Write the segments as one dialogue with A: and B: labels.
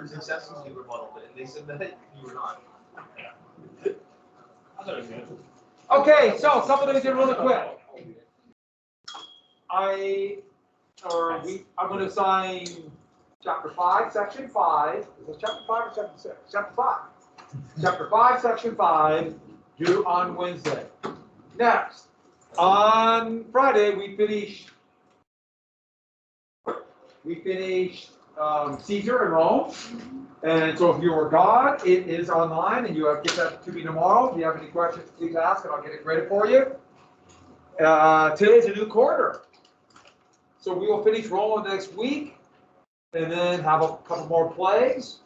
A: were successfully rebutted, and they said that you were not.
B: Okay, so a couple things here really quick. I'm going to assign chapter 5, section 5. Is it chapter 5 or chapter 6? Chapter 5. Chapter 5, section 5, due on Wednesday. Next, on Friday, we finished Caesar in Rome. And so if you are God, it is online, and you have get that to me tomorrow. If you have any questions, please ask, and I'll get it ready for you. Today is a new quarter. So we will finish Rome next week, and then have a couple more plagues.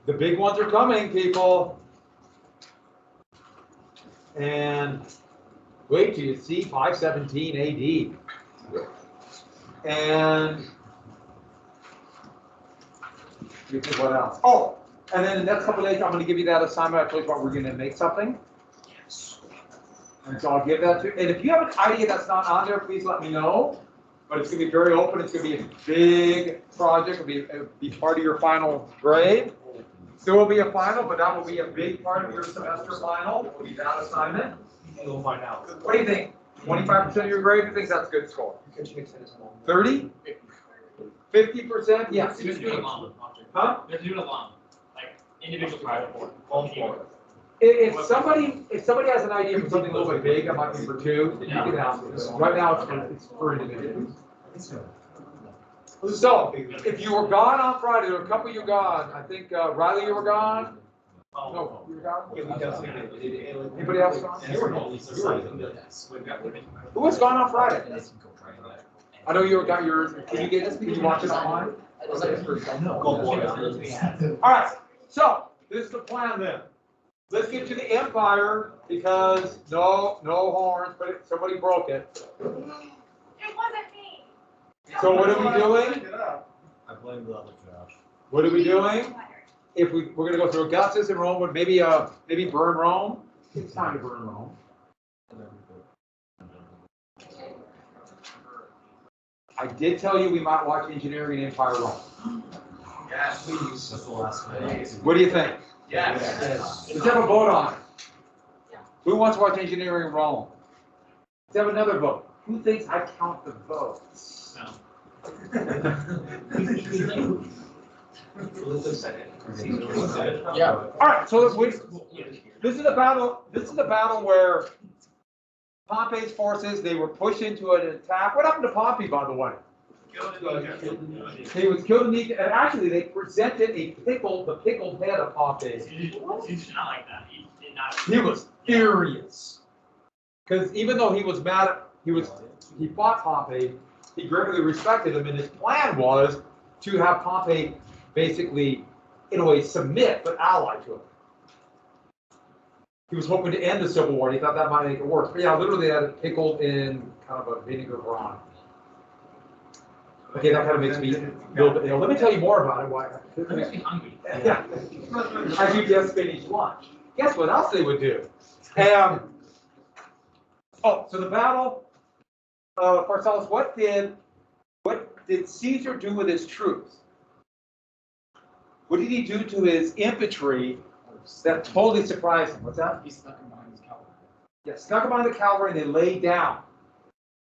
B: The big ones are coming, people. And wait till you see 517 AD. And what else? Oh, and then the next couple of days, I'm going to give you that assignment. I told you what we're going to make something. And so I'll give that to you. And if you have an idea that's not on there, please let me know. But it's going to be very open. It's going to be a big project. It'll be part of your final grade. There will be a final, but that will be a big part of your semester final. It will be that assignment.
A: We'll find out.
B: What do you think? 25% of your grade? Who thinks that's a good score? 30? 50%? Yes.
C: Just do it long.
B: Huh?
C: Just do it long. Like individual private board.
B: If somebody has an idea for something a little bit big, that might be for 2, then you can ask me. Right now, it's for individuals. So, if you were gone on Friday, there were a couple of you gone. I think Riley, you were gone. No, you were gone. Anybody else gone? Who was gone on Friday? I know you got yours. Can you get this? Can you watch it online? All right. So this is the plan then. Let's get to the empire because no horns, but somebody broke it.
D: It wasn't me.
B: So what are we doing?
A: I blame the other Josh.
B: What are we doing? If we're going to go through Augustus and Rome, but maybe burn Rome. It's time to burn Rome. I did tell you we might watch Engineering and Empire Rome.
A: Yes, please. That's the last day.
B: What do you think?
A: Yes.
B: Let's have a vote on it. Who wants to watch Engineering in Rome? Let's have another vote. Who thinks I count the votes?
C: No.
A: Yeah.
B: All right. So this is the battle. This is the battle where Pompey's forces, they were pushed into an attack. What happened to Pompey, by the way? He was killed in the, and actually they presented the pickled head of Pompey.
C: He's not like that. He did not.
B: He was furious. Because even though he was mad at, he fought Pompey, he greatly respected him, and his plan was to have Pompey basically, in a way, submit, but ally to him. He was hoping to end the Civil War. He thought that might make it worse. But yeah, literally they had it pickled in kind of a vinegar brine. Okay, that kind of makes me feel bit ill. Let me tell you more about it. Why?
C: It makes me hungry.
B: Yeah. As you just finished lunch. Guess what else they would do? So the battle of Pharsalus, what did Caesar do with his troops? What did he do to his infantry that totally surprised him? What's that?
C: He snuck him behind his cavalry.
B: Yeah, snuck him behind the cavalry and they laid down.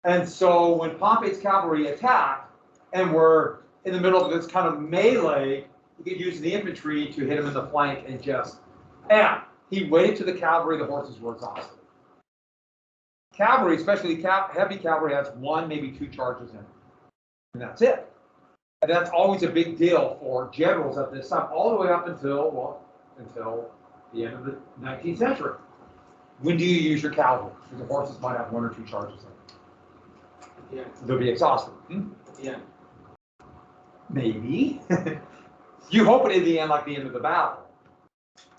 B: And so when Pompey's cavalry attacked and were in the middle of this kind of melee, he could use the infantry to hit him in the flank and just, and he waited to the cavalry, the horses were exhausted. Cavalry, especially heavy cavalry, has 1, maybe 2 charges in it. And that's it. And that's always a big deal for generals at this time, all the way up until the end of the 19th century. When do you use your cavalry? Because the horses might have 1 or 2 charges in it.
A: Yeah.
B: They'll be exhausted.
A: Yeah.
B: Maybe. You hope it in the end, like the end of the battle.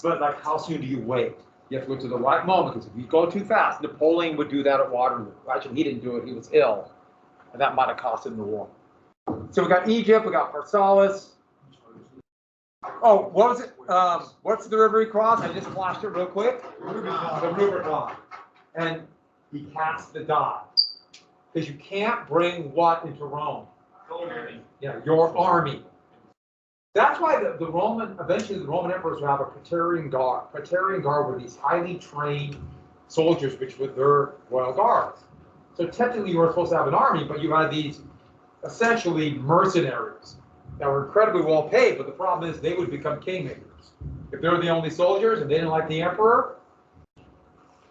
B: But like, how soon do you wait? You have to go to the right moment, because if you go too fast, Napoleon would do that at Waterloo. Actually, he didn't do it. He was ill. And that might have cost him the war. So we got Egypt, we got Pharsalus. Oh, what was it? What's the river he crossed? I just flashed it real quick. The Rubicon. And he cast the die. Because you can't bring what into Rome? Yeah, your army. That's why eventually the Roman emperors would have a Praetorian Guard. Praetorian Guard were these highly trained soldiers, which were their royal guards. So technically you were supposed to have an army, but you had these essentially mercenaries that were incredibly well paid, but the problem is they would become kingmakers. If they were the only soldiers and they didn't like the emperor,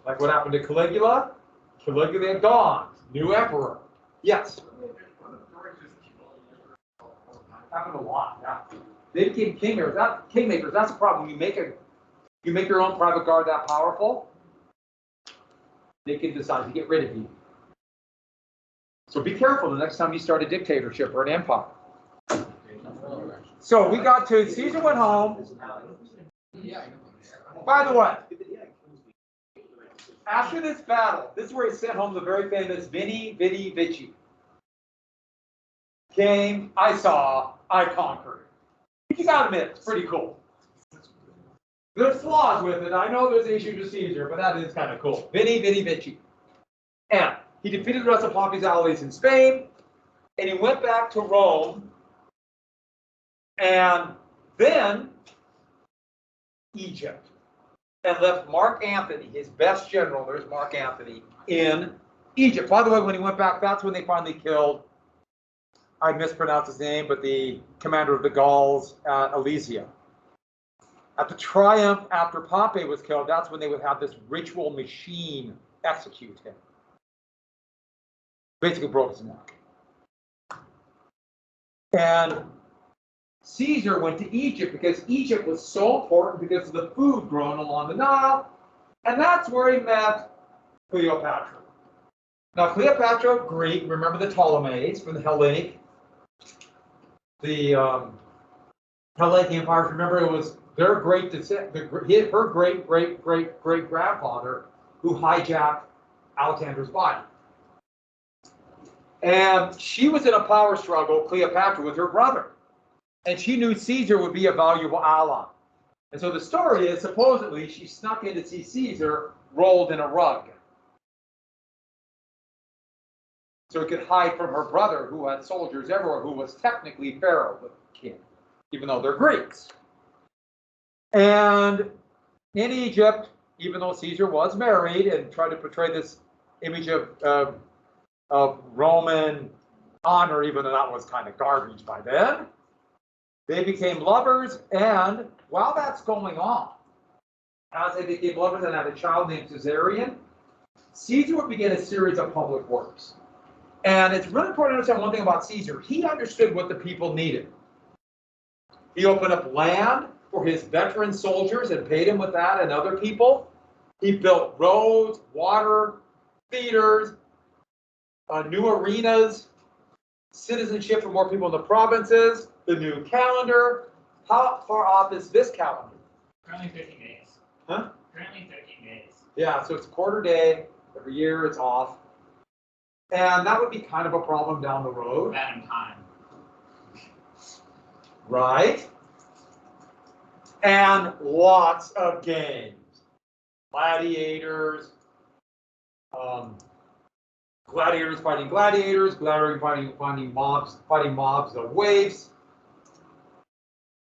B: like what happened to Caligula, Caligula had gone, new emperor. Yes? Happened a lot, yeah. They became kingmakers. That's the problem. You make your own private guard that powerful, they can decide to get rid of you. So be careful the next time you start a dictatorship or an empire. So we got to Caesar went home. By the way, after this battle, this is where he sent home the very famous Veni, Vidi, Vici. Came, I saw, I conquered. You gotta admit, it's pretty cool. There's flaws with it. I know there's issues with Caesar, but that is kind of cool. Veni, Vidi, Vici. And he defeated the rest of Pompey's allies in Spain, and he went back to Rome, and then Egypt, and left Mark Antony, his best general, there's Mark Antony, in Egypt. By the way, when he went back, that's when they finally killed, I mispronounced his name, but the commander of the Gauls at Alesia. At the triumph after Pompey was killed, that's when they would have this ritual machine execute him. Basically broke his neck. And Caesar went to Egypt because Egypt was so important because of the food grown along the Nile, and that's where he met Cleopatra. Now Cleopatra, Greek, remember the Ptolemies from the Hellenic, Hellenic empires. Remember, it was their great descent, her great grandfather who hijacked Alexander's body. And she was in a power struggle, Cleopatra, with her brother. And she knew Caesar would be a valuable ally. And so the story is, supposedly, she snuck in to see Caesar rolled in a rug. So he could hide from her brother, who had soldiers everywhere, who was technically Pharaoh, the king, even though they're Greeks. And in Egypt, even though Caesar was married and tried to portray this image of Roman honor, even though that was kind of garbage by then, they became lovers. And while that's going on, as they became lovers and had a child named Caesarion, Caesar would begin a series of public works. And it's really important to understand one thing about Caesar. He understood what the people needed. He opened up land for his veteran soldiers and paid them with that and other people. He built roads, water, theaters, new arenas, citizenship for more people in the provinces, the new calendar. How far off is this calendar?
C: Currently 13 days.
B: Huh?
C: Currently 13 days.
B: Yeah, so it's a quarter day. Every year it's off. And that would be kind of a problem down the road.
C: Bad in time.
B: Right? And lots of games. Gladiators, gladiators fighting gladiators, gladiators fighting mobs of waifs.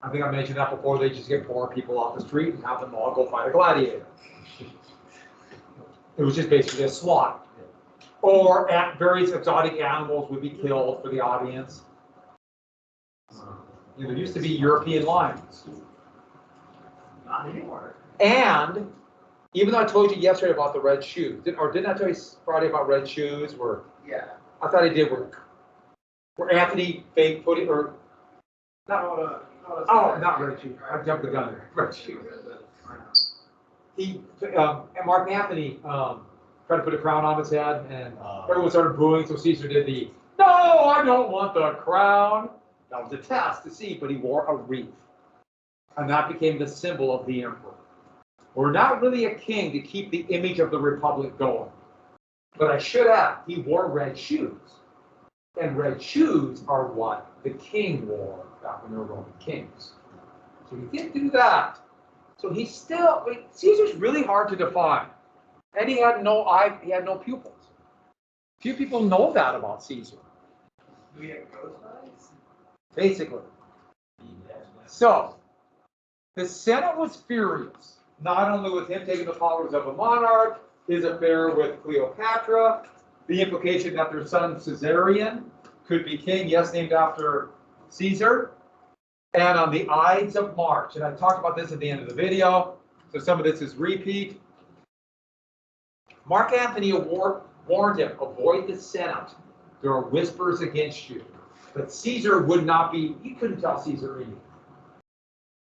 B: I think I mentioned that before. They just get poor people off the street and have them all go fight a gladiator. It was just basically a slaughter. Or various exotic animals would be killed for the audience. There used to be European lions.
A: Not anymore.
B: And even though I told you yesterday about the red shoes, didn't I tell you Friday about red shoes?
A: Yeah.
B: I thought I did. Where Anthony fake put it, or not? Not red shoes. I jumped the gun there. Red shoes. And Mark Antony tried to put a crown on his head, and everyone started booing. So Caesar did no, I don't want the crown. That was a test to see, but he wore a wreath, and that became the symbol of the emperor. We're not really a king to keep the image of the republic going. But I should add, he wore red shoes. And red shoes are what the king wore back when they were Roman kings. So he didn't do that. So Caesar's really hard to define. And he had no pupils. Few people know that about Caesar.
A: Do we have ghost eyes?
B: Basically. So, the Senate was furious, not only with him taking the powers of a monarch, his affair with Cleopatra, the implication that their son Caesarion could be king, yes, named after Caesar, and on the Ides of March, and I talked about this at the end of the video, so some of this is repeat. Mark Antony warned him, avoid the Senate. There are whispers against you. But Caesar would not be, you couldn't tell Caesar anything.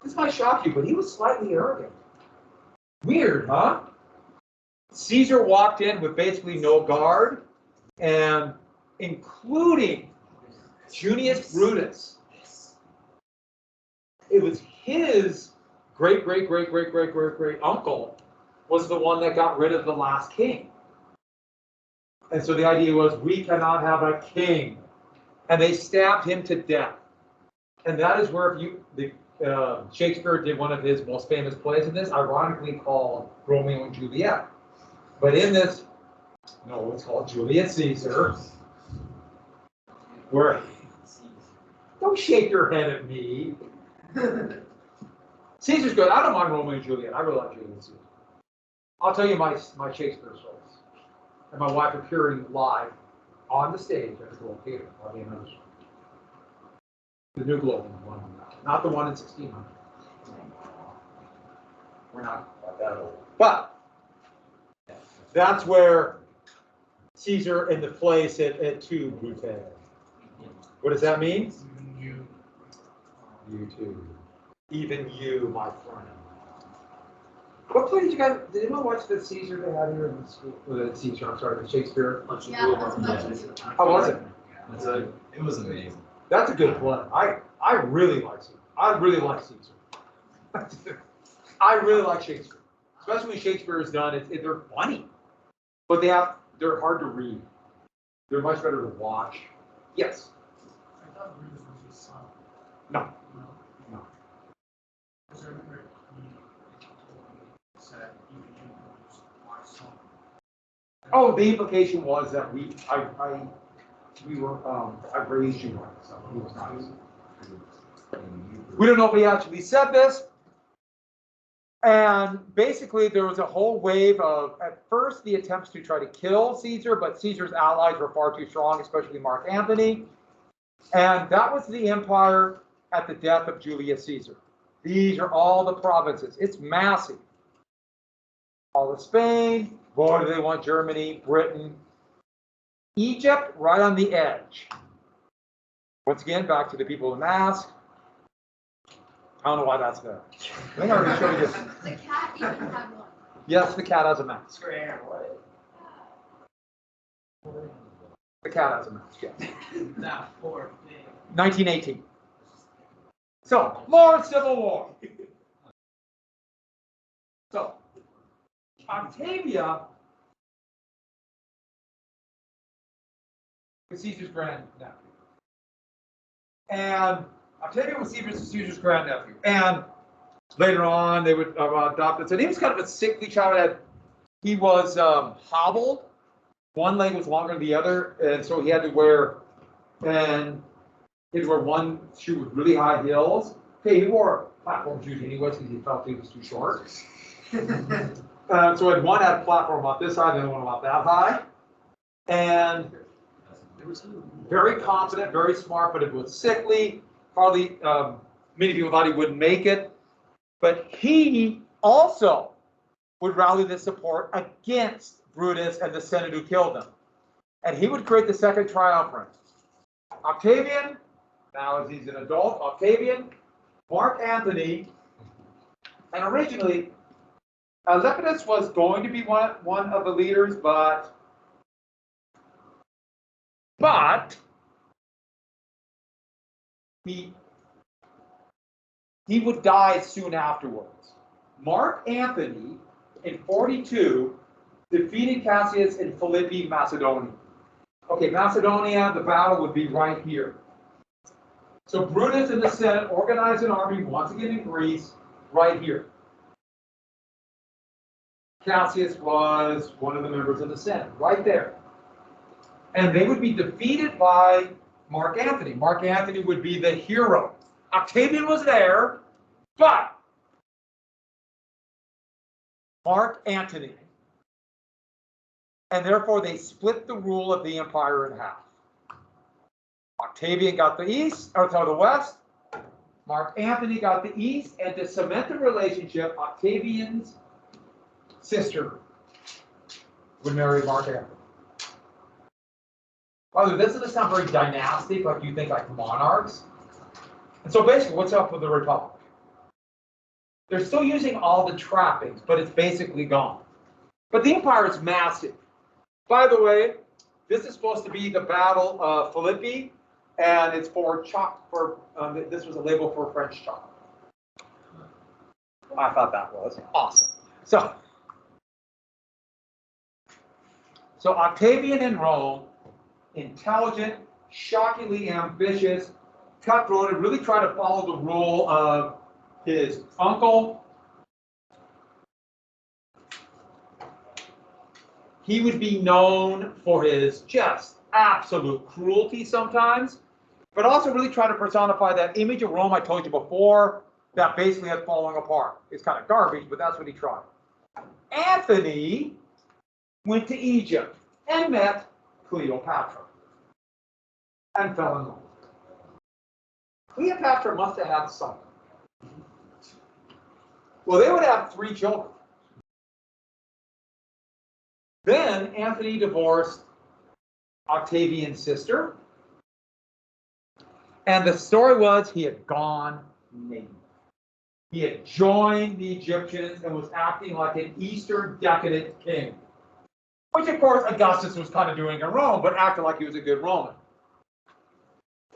B: This might shock you, but he was slightly arrogant. Weird, huh? Caesar walked in with basically no guard, and including Junius Brutus. It was his great uncle was the one that got rid of the last king. And so the idea was, we cannot have a king. And they stabbed him to death. And that is where Shakespeare did one of his most famous plays in this, ironically called Romeo and Juliet. But in this, no, it's called Julius Caesar, where, don't shake your head at me. Caesar's good. I don't mind Romeo and Juliet. I really like Julius Caesar. I'll tell you my Shakespeare stories. And my wife appearing live on the stage at the Globe Theater. The new Globe one, not the one in 1600. We're not like that old. But that's where Caesar in the play said, "Et tu, Brute." What does that mean? You too. Even you, my friend. What play did you guys? Did anyone watch the Caesar they had here in the school? The Caesar, I'm sorry, the Shakespeare.
D: Yeah, that's much.
B: How was it?
E: It was amazing.
B: That's a good play. I really like Caesar. I really like Caesar. I really like Shakespeare, especially when Shakespeare is done. They're funny, but they're hard to read. They're much better to watch. Yes.
F: I thought Brutus was his son.
B: No.
F: No. Because I remember he said, even you was my son.
B: Oh, the implication was that I raised you right, so he was nice. We don't know if he actually said this. And basically, there was a whole wave of, at first, the attempts to try to kill Caesar, but Caesar's allies were far too strong, especially Mark Antony. And that was the empire at the death of Julius Caesar. These are all the provinces. It's massive. All of Spain, boy, do they want Germany, Britain, Egypt, right on the edge. Once again, back to the people in the mask. I don't know why that's there. I think I already showed you this.
D: The cat even had one.
B: Yes, the cat has a mask. The cat has a mask, yes.
C: That poor thing.
B: 1918. So, more Civil War. So, Octavia was Caesar's grandnephew. And Octavia was Caesar's grandnephew. And later on, they would adopt it. So he was kind of a sickly child. He was hobbled. One leg was longer than the other, and so he had to wear one shoe with really high heels. Okay, he wore platform shoes anyways because he felt he was too short. So one had a platform about this high, the other one about that high. And it was very confident, very smart, but it was sickly. Hardly, many people thought he wouldn't make it. But he also would rally the support against Brutus and the Senate who killed him. And he would create the second triumvirate. Octavian, now as he's an adult, Octavian, Mark Antony, and originally, Lepidus was going to be one of the leaders, but he would die soon afterwards. Mark Antony, in 42, defeated Cassius in Philippi, Macedonia. Okay, Macedonia, the battle would be right here. So Brutus and the Senate organized an army once again in Greece, right here. Cassius was one of the members of the Senate, right there. And they would be defeated by Mark Antony. Mark Antony would be the hero Octavian was there, but Mark Antony. And therefore they split the rule of the empire in half. Octavian got the east, or sorry, the west. Mark Antony got the east, and to cement the relationship, Octavian's sister would marry Mark Antony. By the way, this doesn't sound very dynastic, like you think like monarchs. And so basically, what's up with the Republic? They're still using all the trappings, but it's basically gone. But the empire is massive. By the way, this is supposed to be the Battle of Philippi, and it's for this was a label for French chocolate. I thought that was awesome. So Octavian in Rome, intelligent, shockingly ambitious, cutthroat, and really tried to follow the rule of his uncle. He would be known for his just absolute cruelty sometimes, but also really try to personify that image of Rome I told you before that basically has falling apart. It's kind of garbage, but that's what he tried. Anthony went to Egypt and met Cleopatra and fell in love. Cleopatra must have had something. Well, they would have 3 children. Then Anthony divorced Octavian's sister. And the story was he had gone naked. He had joined the Egyptians and was acting like an Eastern decadent king. Which, of course, Augustus was kind of doing in Rome, but acted like he was a good Roman.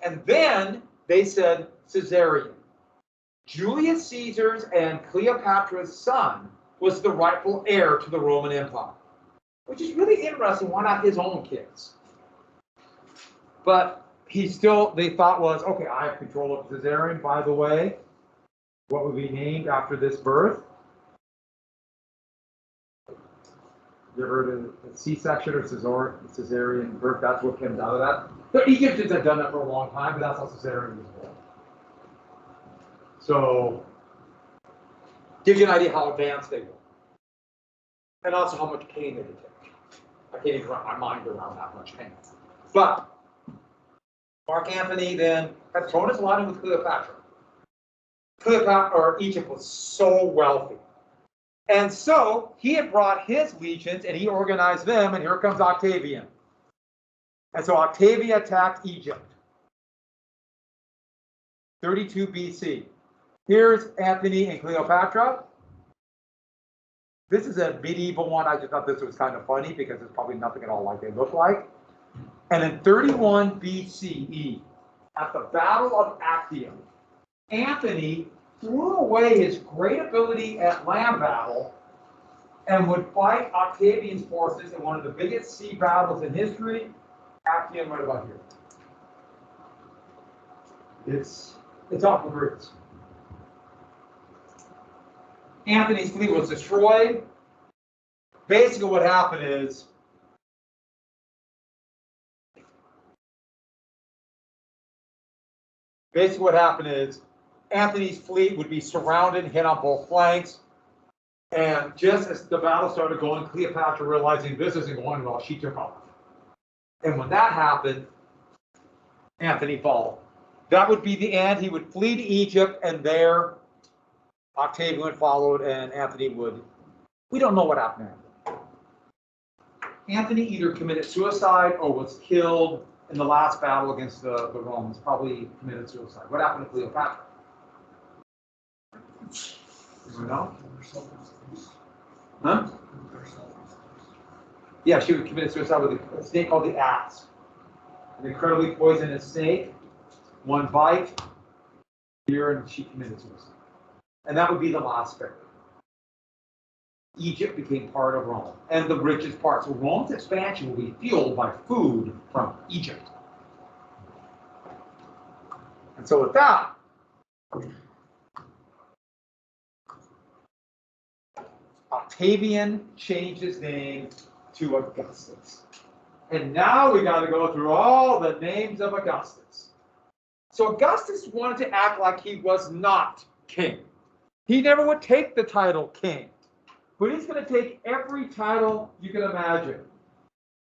B: And then they said Caesarion. Julius Caesar's and Cleopatra's son was the rightful heir to the Roman Empire. Which is really interesting. Why not his own kids? But they thought was, okay, I have control of Caesarion. By the way, what would be named after this birth? You ever heard of a C-section or Caesarian birth? That's what comes out of that. The Egyptians had done that for a long time, but that's how Caesarian was born. So, gives you an idea how advanced they were. And also how much pain they would take. I can't even wrap my mind around that much pain. But Mark Antony then had thrown his lot in with Cleopatra. Egypt was so wealthy. And so he had brought his legions and he organized them, and here comes Octavian. And so Octavia attacked Egypt. 32 BC. Here's Antony and Cleopatra. This is a medieval one. I just thought this was kind of funny because it's probably nothing at all like they look like. And in 31 BCE, at the Battle of Actium, Antony threw away his great ability at land battle and would fight Octavian's forces in one of the biggest sea battles in history, Actium, right about here. It's off the roots. Antony's fleet was destroyed. Basically what happened is Antony's fleet would be surrounded and hit on both flanks. And just as the battle started going, Cleopatra, realizing this isn't going well, she took off. And when that happened, Antony followed. That would be the end. He would flee to Egypt, and there Octavian followed, and Antony would. We don't know what happened. Antony either committed suicide or was killed in the last battle against the Romans. Probably committed suicide. What happened to Cleopatra? You know? Huh? Yeah, she would commit suicide with a snake called the axe. An incredibly poisonous snake. One bite, here, and she committed suicide. And that would be the last pharaoh. Egypt became part of Rome, and the richest part. So Rome's expansion will be fueled by food from Egypt. And so with that, Octavian changed his name to Augustus. And now we got to go through all the names of Augustus. So Augustus wanted to act like he was not king. He never would take the title king, but he's going to take every title you can imagine.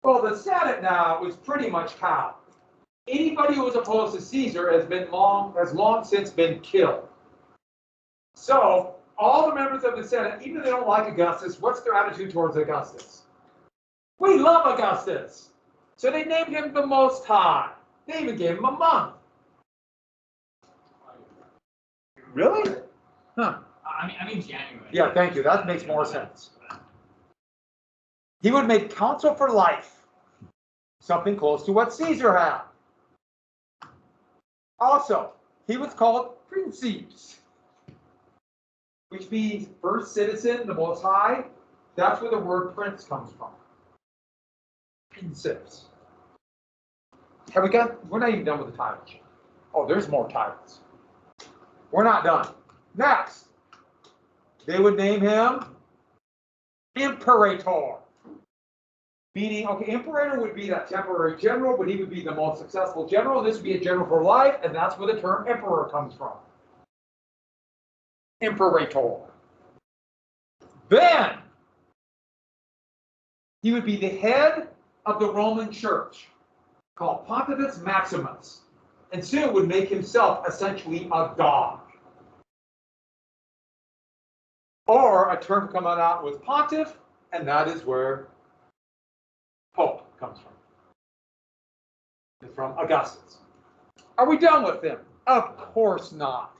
B: Well, the Senate now is pretty much cowed. Anybody who was opposed to Caesar has long since been killed. So all the members of the Senate, even if they don't like Augustus, what's their attitude towards Augustus? We love Augustus. So they named him the Most High. They even gave him a month. Really? Huh.
C: I mean January.
B: Yeah, thank you. That makes more sense. He would make counsel for life, something close to what Caesar had. Also, he was called princeps, which means first citizen, the Most High. That's where the word prince comes from. Princeps. We're not even done with the titles. Oh, there's more titles. We're not done. Next, they would name him Imperator. Meaning, okay, Imperator would be that temporary general, but he would be the most successful general. This would be a general for life, and that's where the term emperor comes from. Imperator. Then, he would be the head of the Roman Church, called Pontifex Maximus, and soon would make himself essentially a god. Or a term coming out with pontiff, and that is where Pope comes from. It's from Augustus. Are we done with him? Of course not.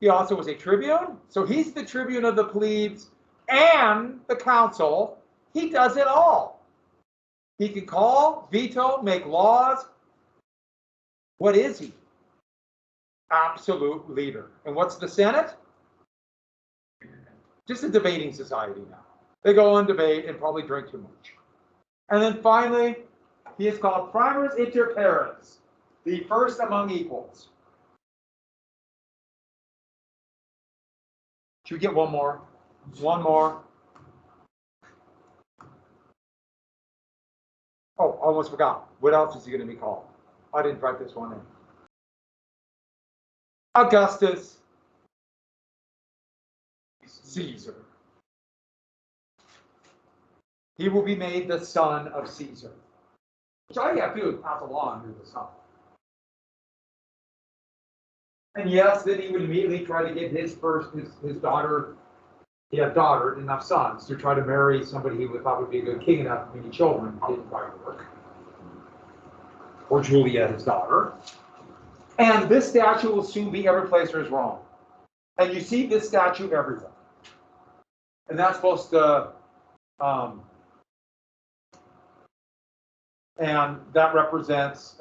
B: He also was a tribune, so he's the tribune of the plebes and the council. He does it all. He can call, veto, make laws. What is he? Absolute leader. And what's the Senate? Just a debating society now. They go on debate and probably drink too much. And then finally, he is called primus inter pares, the first among equals. Should we get one more? One more. Oh, almost forgot. What else is he going to be called? I didn't write this one in. Augustus Caesar. He will be made the son of Caesar. Which all you have to do is pass along to the son. And yes, then he would immediately try to get his daughter. He had daughter, enough sons to try to marry somebody he would thought would be a good king enough for many children. Didn't quite work. Or Julia, his daughter. And this statue will soon be every place there's Rome. And you see this statue everywhere. And that's supposed to, and that represents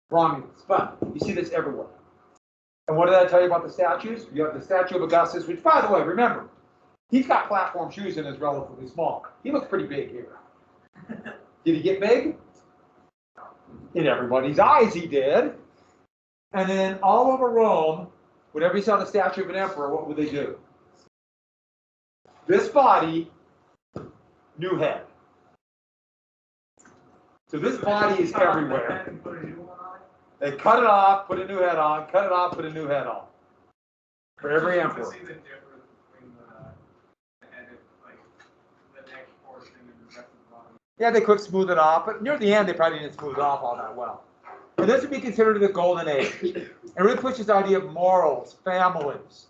B: Romulus. But you see this everywhere. And what did I tell you about the statues? You have the statue of Augustus, which, by the way, remember, he's got platform shoes and is relatively small. He looks pretty big here. Did he get big? In everybody's eyes, he did. And then all over Rome, whenever you saw the statue of an emperor, what would they do? This body, new head. So this body is everywhere. They cut it off, put a new head on, cut it off, put a new head on. For every emperor.
F: See the difference between the head and like the neck portion and the rest of the body.
B: Yeah, they could smooth it off, but near the end, they probably didn't smooth it off all that well. And this would be considered the golden age. It really pushes the idea of morals, families,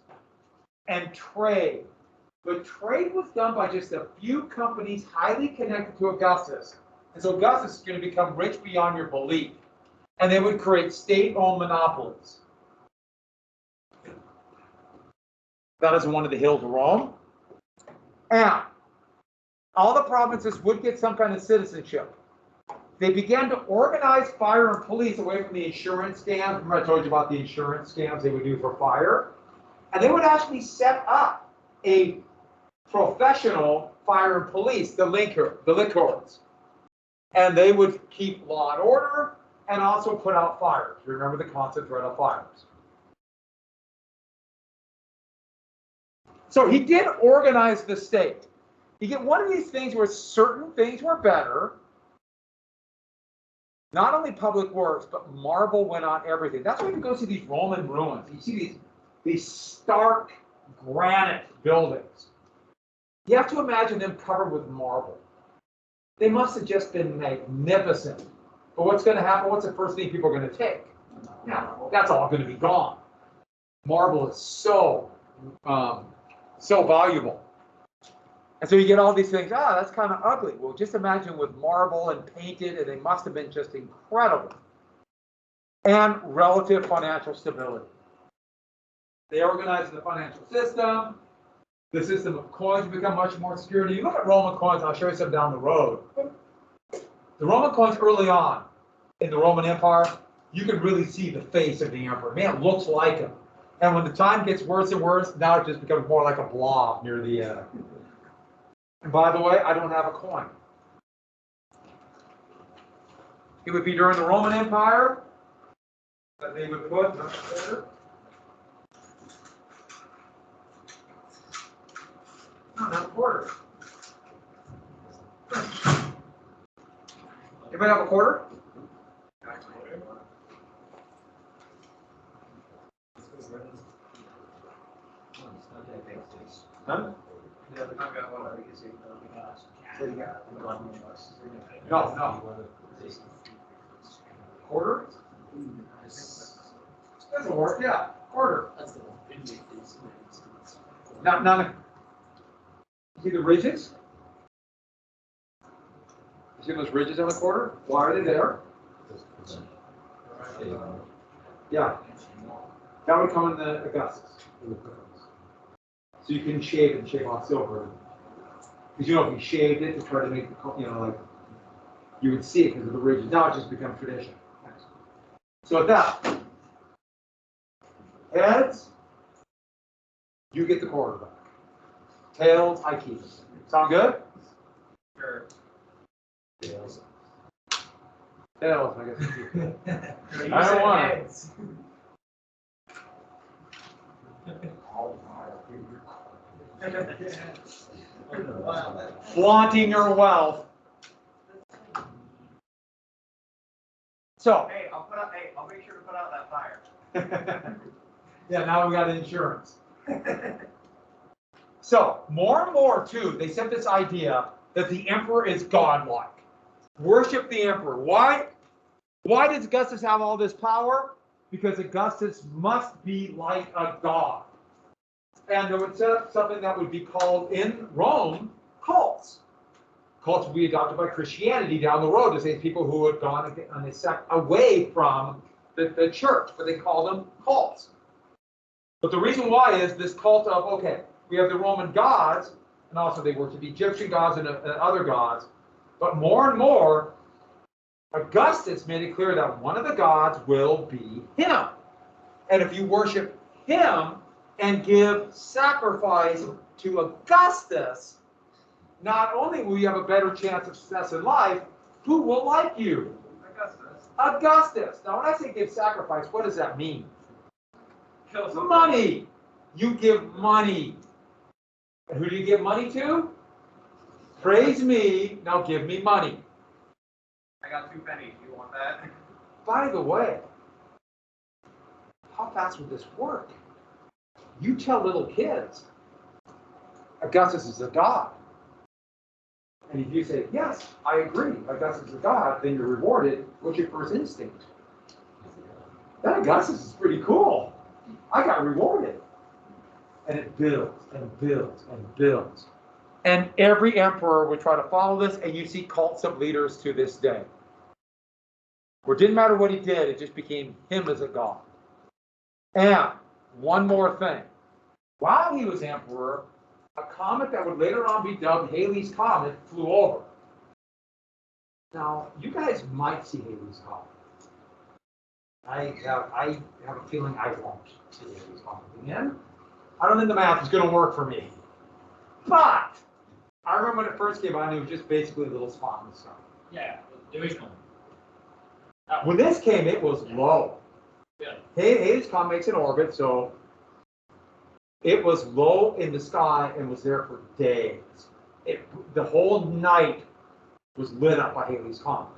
B: and trade. But trade was done by just a few companies highly connected to Augustus. And so Augustus is going to become rich beyond your belief. And they would create state-owned monopolies. That is one of the hills of Rome. And all the provinces would get some kind of citizenship. They began to organize fire and police away from the insurance scams. Remember I told you about the insurance scams they would do for fire? And they would actually set up a professional fire and police, the lictors. And they would keep law and order and also put out fires. Remember the constant threat of fires. So he did organize the state. You get one of these things where certain things were better Not only public works, but marble went on everything. That's why you go see these Roman ruins. You see these stark granite buildings. You have to imagine them covered with marble. They must have just been magnificent. But what's going to happen? What's the first thing people are going to take? Yeah, that's all going to be gone. Marble is so valuable. And so you get all these things, that's kind of ugly. Well, just imagine with marble and painted, and they must have been just incredible. And relative financial stability. They organized the financial system. The system of coins become much more secure. You look at Roman coins, I'll show you some down the road. The Roman coins early on in the Roman Empire, you can really see the face of the emperor. Man, it looks like him. And when the time gets worse and worse, now it just becomes more like a blob near the end. And by the way, I don't have a coin. It would be during the Roman Empire that they would put there. No, not a quarter. Anybody have a quarter? None? No. Quarter? Doesn't work, yeah. Quarter. Now, see the ridges? You see those ridges on the quarter? Why are they there? Yeah. That would come in the Augustus. So you can shave off silver. Because if you shaved it to try to make you would see it because of the ridges. Now it just becomes tradition. So at that, heads, you get the quarter back. Tails, I keep. Sound good?
C: Sure.
B: Tails, I guess. I don't want it. Flaunting your wealth. So.
A: Hey, I'll make sure to put out that fire.
B: Yeah, now we got insurance. So, more and more, too, they set this idea that the emperor is godlike. Worship the emperor. Why? Why does Augustus have all this power? Because Augustus must be like a god. And they would set up something that would be called in Rome cults. Cults would be adopted by Christianity down the road to say people who had gone on a sect away from the church, but they call them cults. But the reason why is this cult of, okay, we have the Roman gods, and also they worship Egyptian gods and other gods, but more and more, Augustus made it clear that one of the gods will be him. And if you worship him and give sacrifice to Augustus, not only will you have a better chance of success in life, who will like you? Augustus. Now, when I say give sacrifice, what does that mean? Money. You give money. And who do you give money to? Praise me. Now give me money.
A: I got 2 pennies. You want that?
B: By the way, how fast would this work? You tell little kids, Augustus is a god. And if you say, yes, I agree, Augustus is a god, then you're rewarded. What's your first instinct? That Augustus is pretty cool. I got rewarded. And it builds and builds and builds. And every emperor would try to follow this, and you see cults of leaders to this day. Where it didn't matter what he did, it just became him as a god. And one more thing. While he was emperor, a comet that would later on be dubbed Halley's Comet flew over. Now, you guys might see Halley's Comet. I have a feeling I won't see Halley's Comet again. I don't think the math is going to work for me. But I remember when it first came out, it was just basically a little spot in the sun.
C: Yeah, divisional.
B: When this came, it was low.
C: Yeah.
B: Halley's Comet makes an orbit, so it was low in the sky and was there for days. The whole night was lit up by Halley's Comet.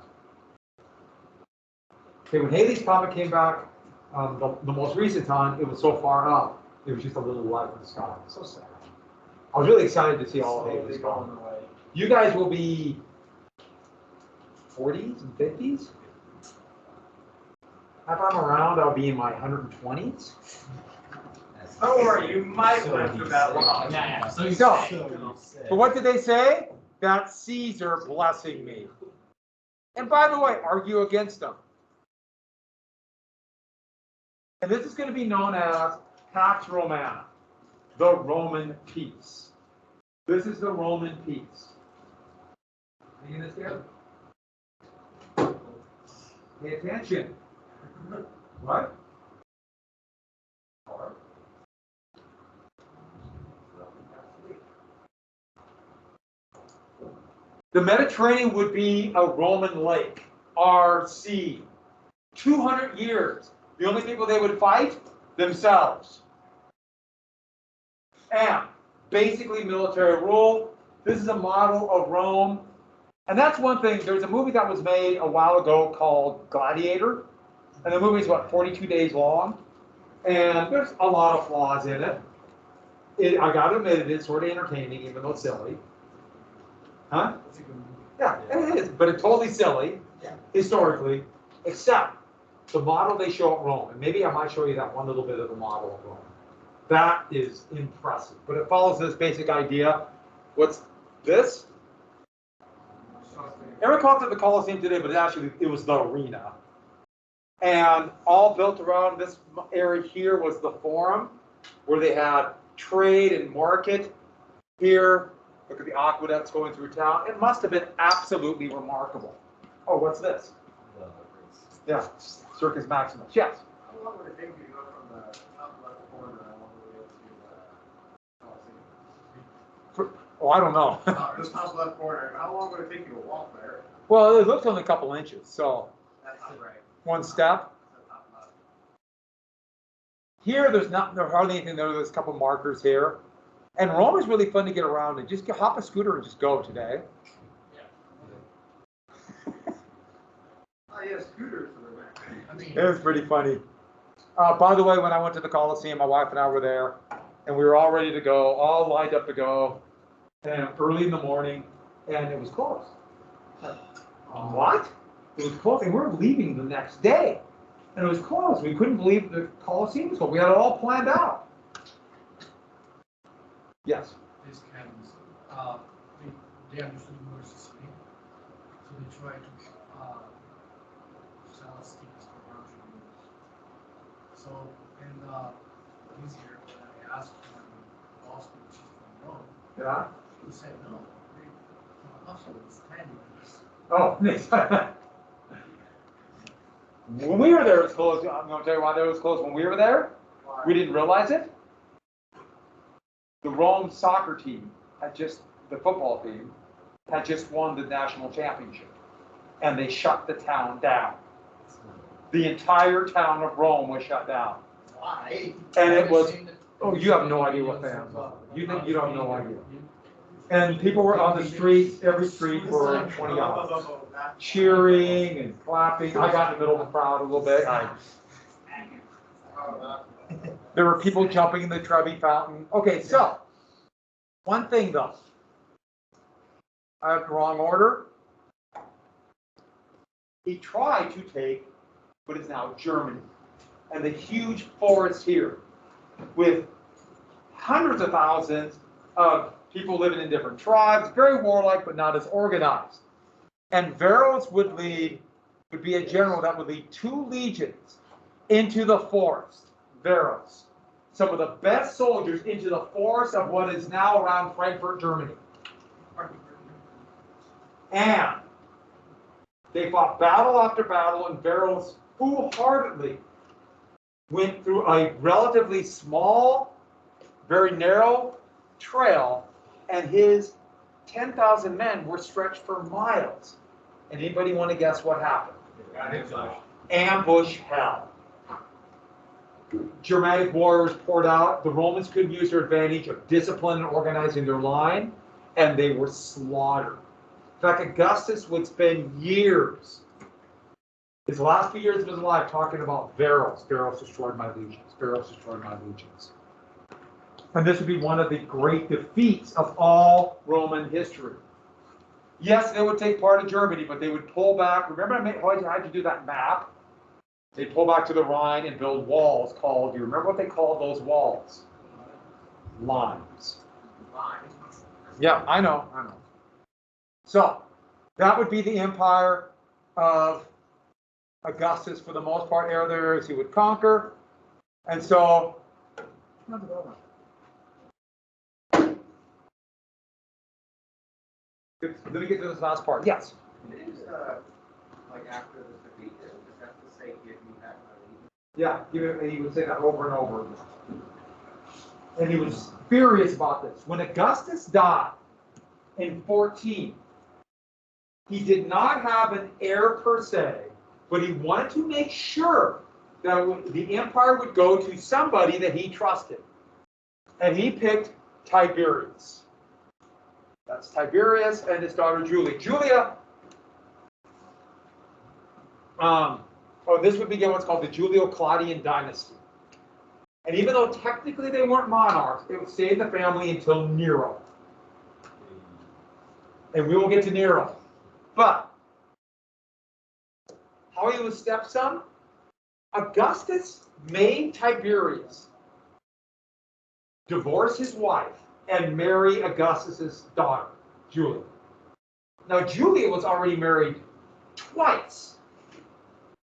B: Okay, when Halley's Comet came back, the most recent time, it was so far up, it was just a little light in the sky. So sad. I was really excited to see all of Halley's Comet. You guys will be 40s and 50s? If I'm around, I'll be in my 120s.
A: Don't worry, you might live to that long.
C: Yeah. So you
B: So-
C: say.
B: But what did they say? That's Caesar blessing me. And by the way, argue against them. And this is going to be known as Pax Romana, the Roman peace. This is the Roman peace. See this here? Pay attention. What? The Mediterranean would be a Roman lake, RC. 200 years. The only people they would fight? Themselves. And basically military rule. This is a model of Rome. And that's one thing. There's a movie that was made a while ago called Gladiator. And the movie's about 42 days long. And there's a lot of flaws in it. I gotta admit, it's sort of entertaining, even though it's silly. Huh? Yeah, it is, but it's totally silly, historically, except the model they show at Rome. And maybe I might show you that one little bit of the model of Rome. That is impressive. But it follows this basic idea. What's this? Everyone calls it the Colosseum today, but it was the arena. And all built around this area here was the Forum, where they had trade and market. Here, look at the aqueducts going through town. It must have been absolutely remarkable. Oh, what's this? Yeah, Circus Maximus. Yes.
A: How long would it take you to go from the top left corner all the way up to Coliseum?
B: Oh, I don't know.
A: This top left corner, how long would it take you to walk there?
B: Well, it looks only a couple inches, so
A: That's not right.
B: one step.
A: That's the top left.
B: Here, there's hardly anything there. There's a couple markers here. And Rome is really fun to get around and just hop a scooter and just go today.
A: Oh, yeah, scooters for the back.
F: I mean,
B: It was pretty funny. By the way, when I went to the Colosseum, my wife and I were there, and we were all ready to go, all lined up to go, and early in the morning, and it was closed. What? It was closed, and we were leaving the next day, and it was closed. We couldn't believe the Colosseum was closed. We had it all planned out. Yes.
F: these cannons, they understood more Sicily, so they try to sell us tickets for country moves. So, and this year, when I asked my boss, which is from Rome,
B: Yeah.
F: he said, no, also it's 10 years.
B: Oh, when we were there, it was closed. I'm going to tell you why it was closed. When we were there, we didn't realize it. The Rome soccer team the football team, had just won the national championship. And they shut the town down. The entire town of Rome was shut down.
F: Why?
B: And it was, oh, you have no idea what fans are. You think you don't have no idea. And people were on the streets, every street for 20 hours. Cheering and clapping. I got in the middle of the crowd a little bit. There were people jumping in the Trevi fountain. Okay, so, one thing though. I have the wrong order. He tried to take what is now Germany and the huge forest here with hundreds of thousands of people living in different tribes, very warlike but not as organized. And Varus would be a general that would lead 2 legions into the forest. Varus, some of the best soldiers into the forest of what is now around Frankfurt, Germany. And they fought battle after battle, and Varus foolhardily went through a relatively small, very narrow trail, and his 10,000 men were stretched for miles. And anybody want to guess what happened? Ambush hell. Germanic warriors poured out. The Romans couldn't use their advantage of discipline and organizing their line, and they were slaughtered. In fact, Augustus would spend years His last few years of his life talking about Varus. Varus destroyed my legions. Varus destroyed my legions. And this would be one of the great defeats of all Roman history. Yes, they would take part of Germany, but they would pull back. Remember I had to do that map? They'd pull back to the Rhine and build walls called, do you remember what they called those walls? Lines. Yeah, I know. So, that would be the empire of Augustus for the most part. Areas he would conquer. And so, let me get to this last part. Yes?
A: Like after the defeat, just have to say, give me back my legion.
B: Yeah, he would say that over and over again. And he was furious about this. When Augustus died in 14, he did not have an heir per se, but he wanted to make sure that the empire would go to somebody that he trusted. And he picked Tiberius. That's Tiberius and his daughter Julia. This would begin what's called the Julio-Claudian dynasty. And even though technically they weren't monarchs, it would stay in the family until Nero. And we will get to Nero. But how he was stepson? Augustus made Tiberius divorce his wife and marry Augustus's daughter, Julia. Now, Julia was already married twice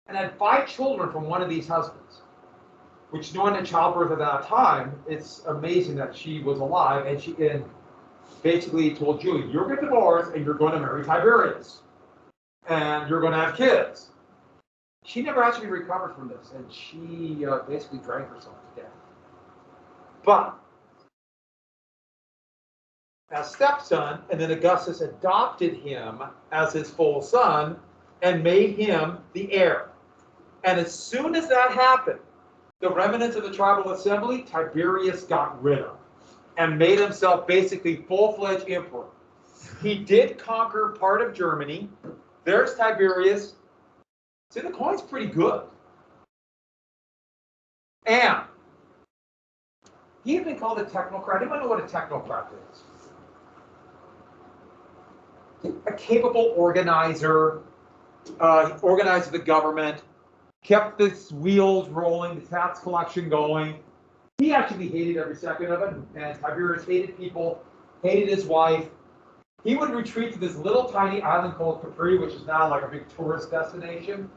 B: and had 5 children from one of these husbands, which, knowing the childbirth at that time, it's amazing that she was alive, and she basically told Julia, you're going to divorce and you're going to marry Tiberius, and you're going to have kids. She never actually recovered from this, and she basically drank herself to death. But as stepson, and then Augustus adopted him as his full son and made him the heir. And as soon as that happened, the remnants of the tribal assembly, Tiberius got rid of and made himself basically full-fledged emperor. He did conquer part of Germany. There's Tiberius. See, the coin's pretty good. And he had been called a technocrat. Anyone know what a technocrat is? A capable organizer. He organized the government, kept the wheels rolling, the tax collection going. He actually hated every second of it, and Tiberius hated people, hated his wife. He would retreat to this little tiny island called Capri, which is now like a big tourist destination.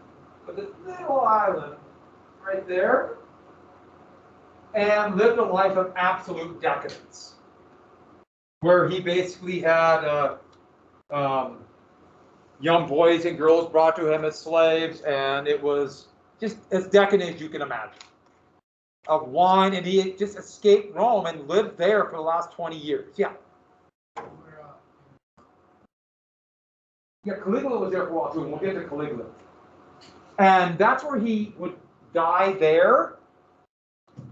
B: But this little island right there, and lived a life of absolute decadence, where he basically had young boys and girls brought to him as slaves, and it was just as decadent as you can imagine. Of wine, and he had just escaped Rome and lived there for the last 20 years. Yeah. Yeah, Caligula was there for a while too, and we'll get to Caligula. And that's where he would die there.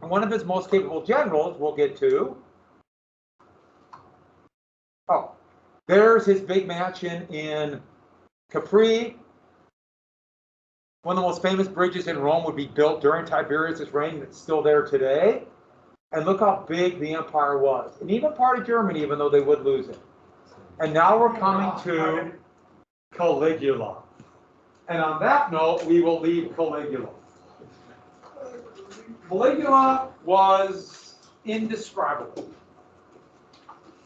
B: And one of his most capable generals, we'll get to. Oh, there's his big mansion in Capri. One of the most famous bridges in Rome would be built during Tiberius' reign. It's still there today. And look how big the empire was. And even part of Germany, even though they would lose it. And now we're coming to Caligula. And on that note, we will leave Caligula. Caligula was indescribable.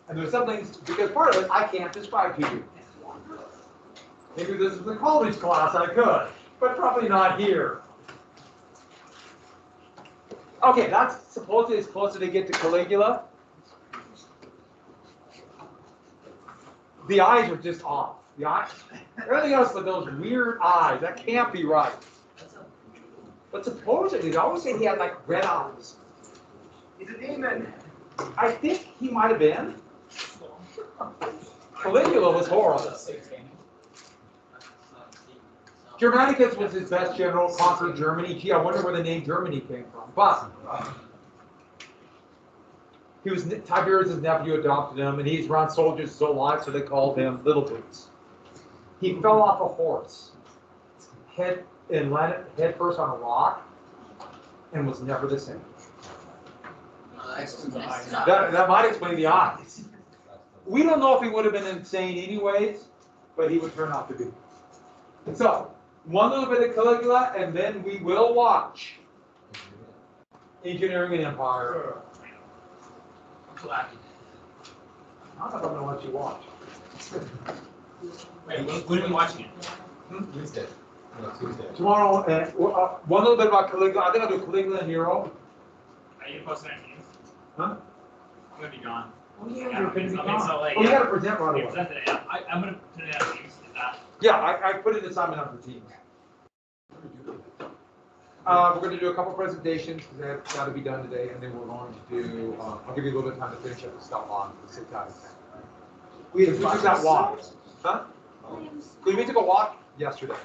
B: And there's some things, because part of it I can't describe to you. Maybe this is the college class I could, but probably not here. Okay, that's supposedly as close as they get to Caligula. The eyes are just off. The eyes, everything else but those weird eyes. That can't be right. But supposedly, they always say he had like red eyes.
A: He's a demon.
B: I think he might have been. Caligula was horrible. Germanicus was his best general, conquered Germany. Gee, I wonder where the name Germany came from. But he was Tiberius' nephew, adopted him, and he's run soldiers his whole life, so they called him Little Boots. He fell off a horse, head and landed head first on a rock and was never the same. That might explain the odds. We don't know if he would have been insane anyways, but he would turn out to be. So, one little bit of Caligula, and then we will watch Engineering an Empire. I don't know what you watch.
C: Wait, when are we watching it?
E: Tuesday. No, Tuesday.
B: Tomorrow, one little bit about Caligula. I think I'll do Caligula and Nero.
C: Are you posting on Teams?
B: Huh?
C: I'm gonna be gone.
B: Oh, yeah,
C: Yeah,
B: you're gonna be
C: okay,
B: gone.
C: so, like,
B: Oh, you
C: yeah.
B: gotta present right
C: We
B: away.
C: presented it. I'm gonna put it on Teams. Is that?
B: Yeah, I put an assignment on for Teams. We're gonna do a couple presentations, because that's gotta be done today, and then we're going to do, I'll give you a little bit of time to finish up the stuff on the 6 out of 10. We took that walk. Huh? We took a walk yesterday,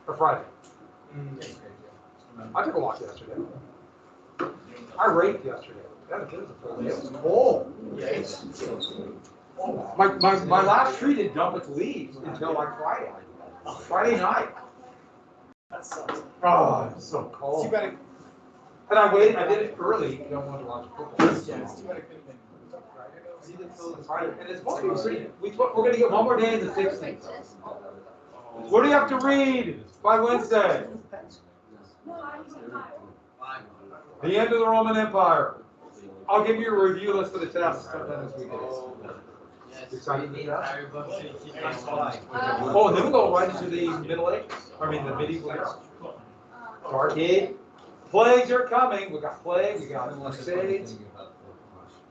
B: or Friday. I took a walk yesterday. I raked yesterday. That was a full day. It was cold. My last tree didn't dump its leaves until like Friday. Friday night.
F: That sucks.
B: Oh, it's so cold. And I waited, I did it early, because I wanted to watch football. Friday, and it's supposed to be pretty, we're gonna get one more day in the 60s. What do you have to read by Wednesday? The end of the Roman Empire. I'll give you a review list for the test sometime this weekend. Excited for that? Oh, and then we'll go right into the Middle Ages. I mean, the medieval era. Dark Age. Plagues are coming. We got plague. We got crusades. We got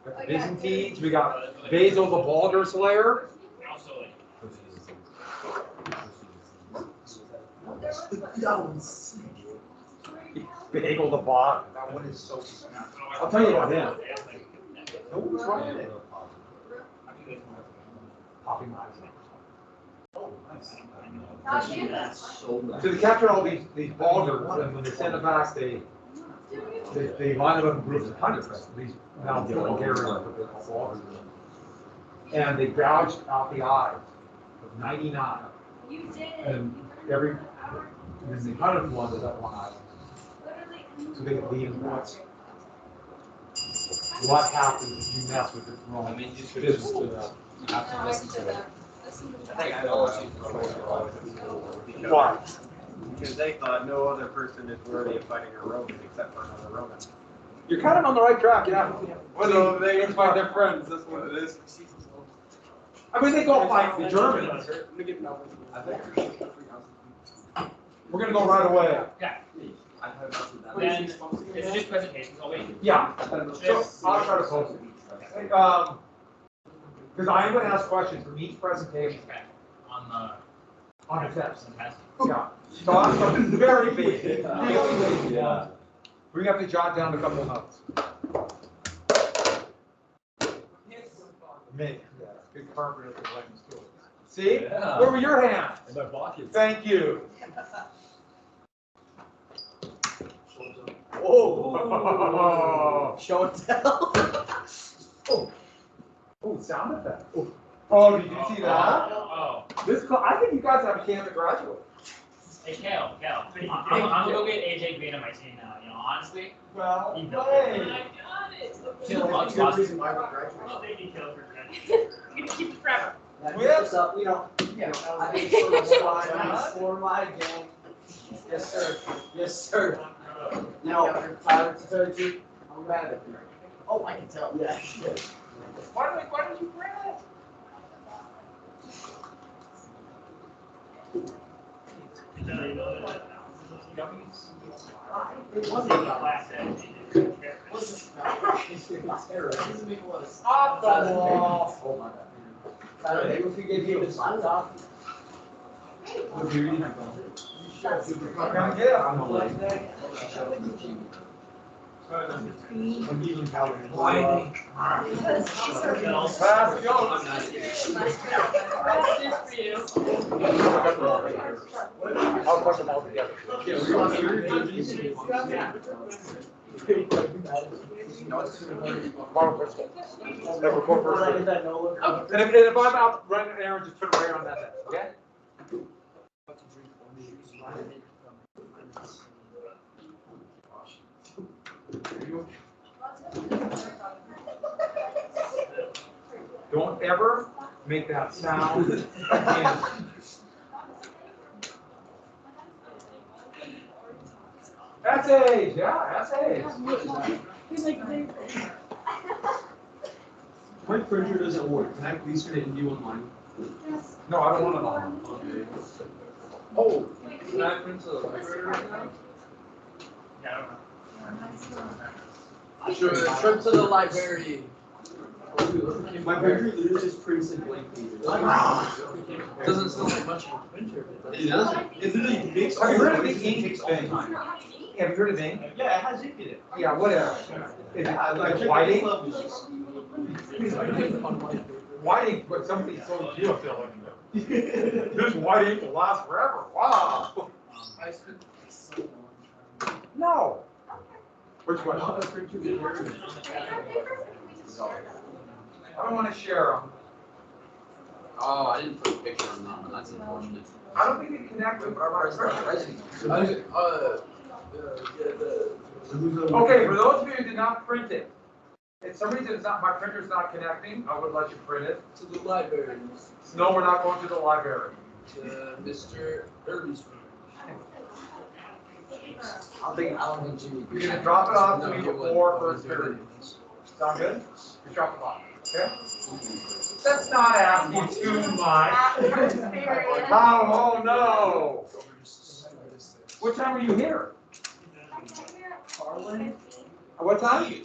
B: the Byzantines. We got Basil the Vulgar Slayer.
C: Also, like,
B: Bagel the Bot. That one is so. I'll tell you about him. No one's running it. Popping knives. So they captured all these vulgars, and when they send them back, they line them up in groups of hundreds. These now Bulgarians, but they're called vulgars. And they gouged out the eyes of 99. And then the 100th one was that one eye. So they could leave them. What happens if you mess with the throne?
E: I mean, you should
B: Business
E: just,
B: to that.
E: you have to listen to it.
A: I think I know what
B: Why?
A: because they thought no other person is worthy of fighting a Roman except for another Roman.
B: You're kind of on the right track, yeah.
A: So they fight their friends, that's what it is.
B: I mean, they go fight the Germans. We're gonna go right away.
C: yeah.
E: I've
C: Then it's just presentations. I'll wait.
B: Yeah. So I'll try to post it. Because I am gonna ask questions from each presentation
C: Okay.
B: on the test.
C: On the test.
B: Yeah. So I'm something very basic. Really basic.
E: Yeah.
B: We have to jot down a couple of notes. Me. Yeah. Good carpenter at the Wayne School. See?
E: Yeah.
B: Where were your hands?
E: And my pockets.
B: Thank you. Oh.
F: Show and tell.
B: Oh, sound effect. Oh, did you see that?
C: Oh.
B: I think you guys have a chance to graduate.
C: Hey, Kale. I'm gonna go get AJ Green on my team now. You know, honestly.
B: Well,
C: He built
B: hey.
C: it.
F: Kill
C: Bugs
F: it. Good
C: lost.
F: reason why we graduated.
C: Well, thank you, Kale, for graduating. You can keep it forever.
G: That
B: Yeah.
G: keeps us up, I think so much fun for my game. Yes, sir. Yes, sir. You know, to tell you the truth, I'm mad at you.
F: Oh, I can tell.
G: Yeah.
B: Why did you grab it?
G: It wasn't about last day. It wasn't about terror. It doesn't make a lot of sense.
B: Off the wall.
G: Oh my God. Maybe we could give you this laptop.
B: What do you read? Come get it. I'm the way. I'm even calories. Pass, go. I'll put them all together. Borrow Crystal. Never go first. And if I'm out running an errand, just put it right on that desk, okay? you. Don't ever make that sound again. Essays, yeah, essays.
E: My printer doesn't work. Can I please print it and do online?
B: No, I don't want it on.
E: Okay.
A: Oh, can I print to the library right now?
C: Yeah, I don't know.
G: Sure, trip to the library.
E: My printer literally just prints in blank pages.
G: Doesn't sound like much of a printer.
E: It doesn't. It literally makes.
B: Have you heard of the
E: noises and
B: ink
E: takes all the
B: thing?
E: time.
B: Have you heard of ink?
E: Yeah, it has ink in it.
B: Yeah, whatever. Is
E: Yeah,
B: it
E: like
B: like white ink?
E: White
B: White ink, but somebody sold you a filling. This white ink will last forever. Wow.
F: I spent so long.
B: No. Which one? I don't want to share them.
G: Oh, I didn't put a picture on that one. That's unfortunate.
B: I don't think you can connect them, but I want to share them. Okay, for those of you who did not print it, if some reason it's not, my printer's not connecting, I would let you print it.
G: To the library.
B: No, we're not going to the library.
G: To Mr. Irby's room.
B: I don't think
G: Jimmy.
B: You're gonna drop it off to me
G: No, he
B: before
G: wouldn't.
B: first period. Sound good? You drop it off, okay? That's not asking too much. Oh no. What time are you here? What time?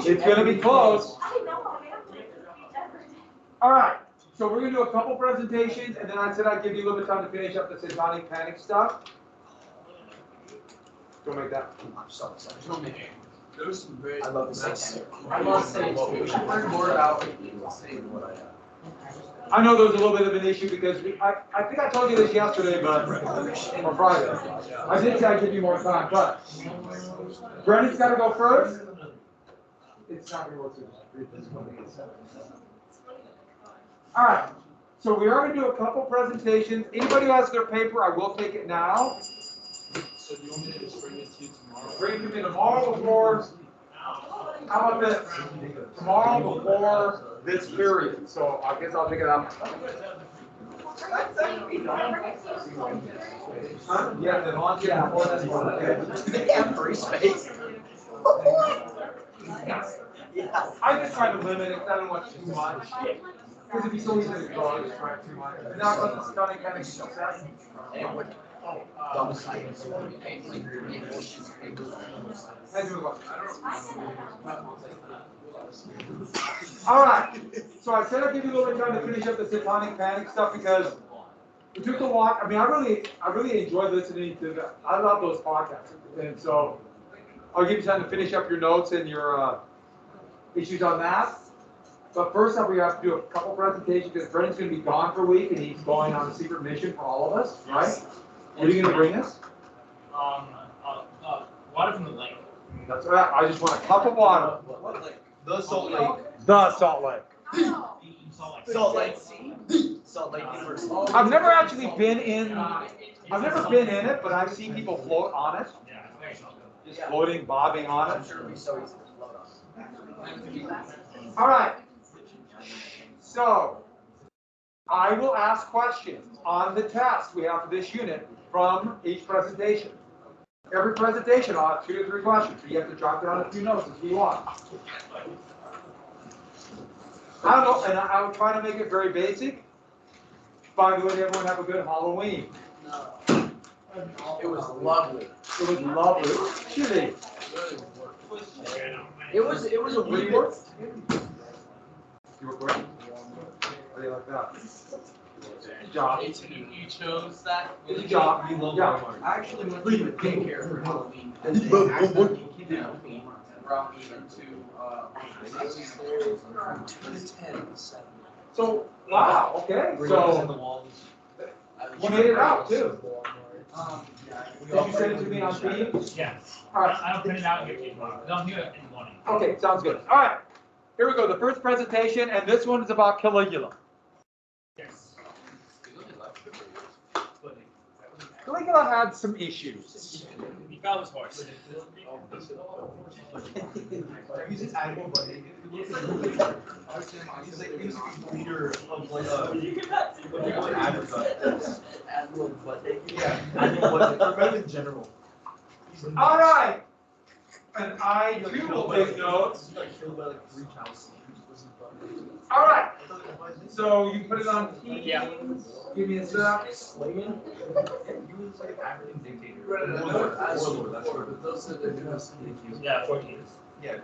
B: It's gonna be close. All right, so we're gonna do a couple presentations, and then I said I'd give you a little bit of time to finish up the satanic panic stuff. Don't make that too much.
G: Don't make it. There's some great.
E: I love the satanic.
G: I love satanic. We should learn more about Satan.
B: I know there's a little bit of an issue because I think I told you this yesterday, but, or Friday. I did say I'd give you more time, but Brendan's gotta go first. It's not gonna work. All right, so we are gonna do a couple presentations. Anybody who has their paper, I will take it now.
G: So do you want me to just bring it to you tomorrow?
B: Bring it to me tomorrow before, how about this? Tomorrow before this period, so I guess I'll pick it up. Huh? Yeah, the launch, yeah, before this one, okay.
E: Yeah, free space.
B: I just try to limit it, I don't want too much. Because it'd be so easy to draw, I just try too much. And now, because it's stunning, kind of success. All right, so I said I'd give you a little bit of time to finish up the satanic panic stuff because it took a lot. I mean, I really enjoyed listening to the. I love those podcasts, and so I'll give you time to finish up your notes and your issues on that. But first up, we have to do a couple presentations because Brendan's going to be gone for a week, and he's going on a secret mission for all of us, right? What are you going to bring us?
C: Water from the lake.
B: That's right. I just want a cup of water.
E: What lake? The Salt Lake.
B: The Salt Lake.
E: Salt Lake. Salt Lake University.
B: I've never actually been in. I've never been in it, but I've seen people float on it,
C: Yeah, it's very salty.
B: just floating, bobbing on
E: I'm
B: it.
E: sure it'll be so easy to float on.
B: All right. So I will ask questions on the test we have for this unit from each presentation. Every presentation, I'll have 2 to 3 questions. So you have to jot down a few notes if you want. I don't know, and I will try to make it very basic. By the way, everyone have a good Halloween.
G: It was lovely.
B: It was lovely. It was chilly.
G: It was a wee bit.
B: You were great. How do you like that? Good job.
G: You chose that.
B: Good job. Yeah.
G: I actually went to daycare for Halloween. And they actually kidnapped me and brought me into I was there from 2 to 10.
B: So, wow, okay. So, you made it out too. Did you send it to me on Teams?
C: Yeah.
B: All right.
C: I don't print it out and give it to you tomorrow. No, I'm here in the morning.
B: Okay, sounds good. All right. Here we go. The first presentation, and this one is about Caligula.
C: Yes.
B: Caligula had some issues.
C: He fell his horse.
E: He's an animal, but he's like he's a leader of like animal, but yeah, animal, but in general.
B: All right. And I too will take notes.
E: Like killed by like 3 cows.
B: All right. So you put it on T.
C: Yeah.
B: Give me a sec.
E: Slaying? He was like an African dictator.
A: Warlord,
E: Warlord, that's right.
A: But those are the newest.
C: Yeah, 14.
E: Yeah.